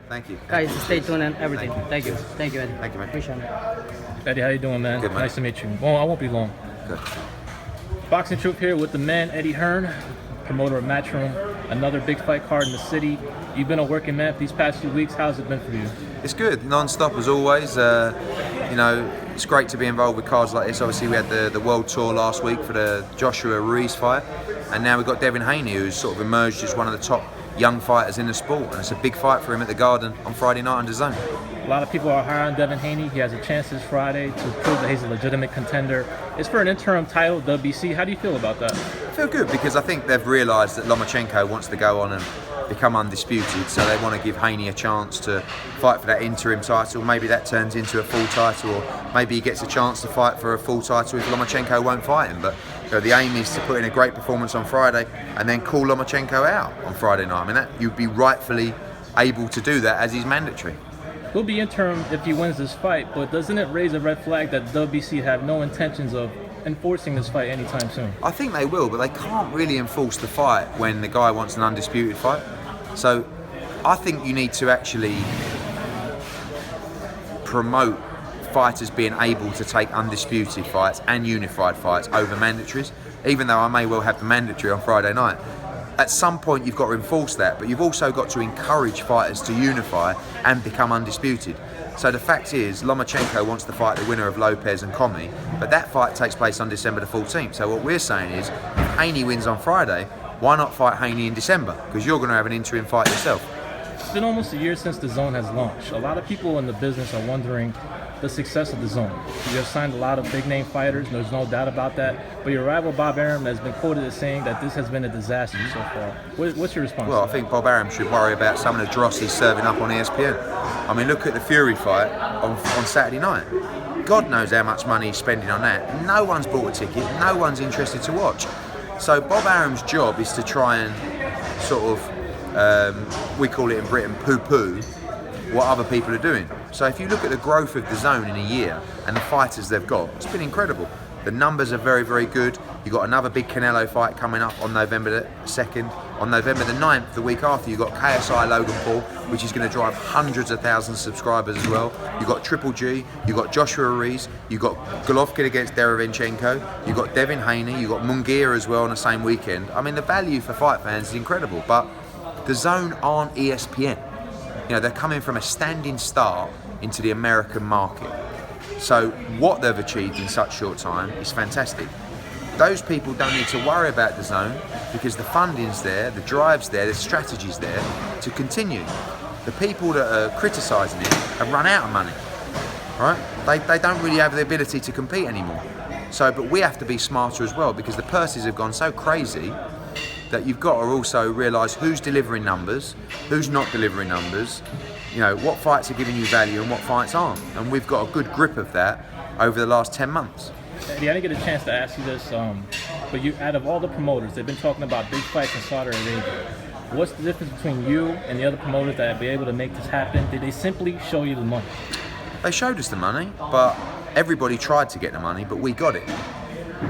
Thank you. Guys, stay tuned and everything. Thank you. Thank you, man. Appreciate it. Eddie, how you doing, man? Good, man. Nice to meet you. Well, I won't be long. Good. Boxing Truth here with the man, Eddie Hearn, promoter of Matchroom. Another big fight card in the city. You've been a working man for these past few weeks. How's it been for you? It's good, non-stop as always. You know, it's great to be involved with cards like this. Obviously, we had the World Tour last week for the Joshua Ruiz fight, and now we've got Devin Haney, who's sort of emerged as one of the top young fighters in the sport, and it's a big fight for him at the Garden on Friday night on DAZN. A lot of people are high on Devin Haney. He has a chance this Friday to prove that he's a legitimate contender. It's for an interim title, WBC. How do you feel about that? I feel good because I think they've realised that Lomachenko wants to go on and become undisputed, so they want to give Haney a chance to fight for that interim title. Maybe that turns into a full title, or maybe he gets a chance to fight for a full title if Lomachenko won't fight him. But you know, the aim is to put in a great performance on Friday and then call Lomachenko out on Friday night. I mean, that you'd be rightfully able to do that as he's mandatory. He'll be interim if he wins this fight, but doesn't it raise a red flag that WBC have no intentions of enforcing this fight anytime soon? I think they will, but they can't really enforce the fight when the guy wants an undisputed fight. So I think you need to actually promote fighters being able to take undisputed fights and unified fights over mandatories, even though I may well have the mandatory on Friday night. At some point you've got to enforce that, but you've also got to encourage fighters to unify and become undisputed. So the fact is, Lomachenko wants to fight the winner of Lopez and Commey, but that fight takes place on December the 14th. So what we're saying is, if Haney wins on Friday, why not fight Haney in December? Because you're going to have an interim fight yourself. It's been almost a year since the DAZN has launched. A lot of people in the business are wondering the success of the DAZN. You have signed a lot of big name fighters, there's no doubt about that. But your rival Bob Arum has been quoted as saying that this has been a disaster so far. What's your response? Well, I think Bob Arum should worry about some of the dross he's serving up on ESPN. I mean, look at the Fury fight on Saturday night. God knows how much money he's spending on that. No one's bought a ticket, no one's interested to watch. So Bob Arum's job is to try and sort of, we call it in Britain, poo-poo what other people are doing. So if you look at the growth of DAZN in a year and the fighters they've got, it's been incredible. The numbers are very, very good. You've got another big Canelo fight coming up on November the 2nd. On November the 9th, the week after, you've got KSI Logan Paul, which is going to drive hundreds of thousands of subscribers as well. You've got Triple G, you've got Joshua Ruiz, you've got Golovkin against Derevyanchenko, you've got Devin Haney, you've got Munguia as well on the same weekend. I mean, the value for fight fans is incredible, but DAZN aren't ESPN. You know, they're coming from a standing start into the American market. So what they've achieved in such short time is fantastic. Those people don't need to worry about DAZN because the funding's there, the drive's there, the strategy's there to continue. The people that are criticising it have run out of money, right? They don't really have the ability to compete anymore. So, but we have to be smarter as well because the purses have gone so crazy that you've got to also realise who's delivering numbers, who's not delivering numbers, you know, what fights are giving you value and what fights aren't. And we've got a good grip of that over the last 10 months. Eddie, I didn't get a chance to ask you this, but you, out of all the promoters, they've been talking about big fights in Saudi Arabia. What's the difference between you and the other promoters that have been able to make this happen? Did they simply show you the money? They showed us the money, but everybody tried to get the money, but we got it.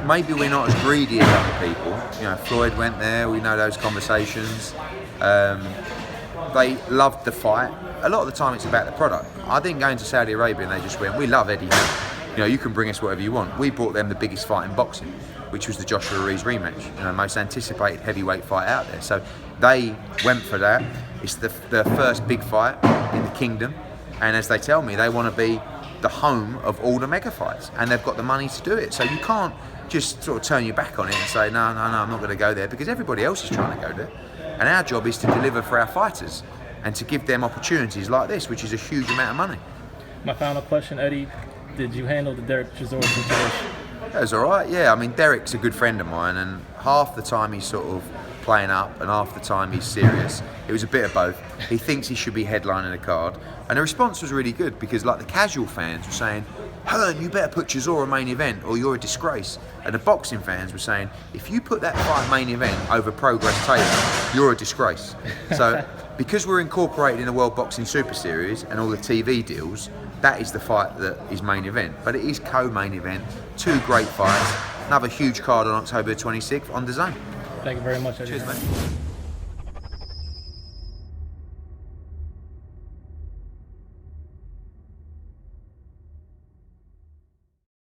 Maybe we're not as greedy as other people. You know, Floyd went there, we know those conversations. They loved the fight. A lot of the time it's about the product. I didn't go into Saudi Arabia and they just went, we love Eddie Hearn. You know, you can bring us whatever you want. We brought them the biggest fight in boxing, which was the Joshua Ruiz rematch. You know, most anticipated heavyweight fight out there. So they went for that. It's the first big fight in the kingdom. And as they tell me, they want to be the home of all the mega fights. And they've got the money to do it. So you can't just sort of turn your back on it and say, no, I'm not going to go there, because everybody else is trying to go there. And our job is to deliver for our fighters and to give them opportunities like this, which is a huge amount of money. My final question, Eddie, did you handle the Derek Chisora situation? That was all right, yeah. I mean, Derek's a good friend of mine, and half the time he's sort of playing up and half the time he's serious. It was a bit of both. He thinks he should be headlining a card. And the response was really good, because like the casual fans were saying, Hearn, you better put Chisora main event or you're a disgrace. And the boxing fans were saying, if you put that fight main event over Progress Taylor, you're a disgrace. So because we're incorporated in the World Boxing Super Series and all the TV deals, that is the fight that is main event. But it is co-main event, two great fights, another huge card on October 26th on DAZN. Thank you very much, Eddie. Cheers, mate.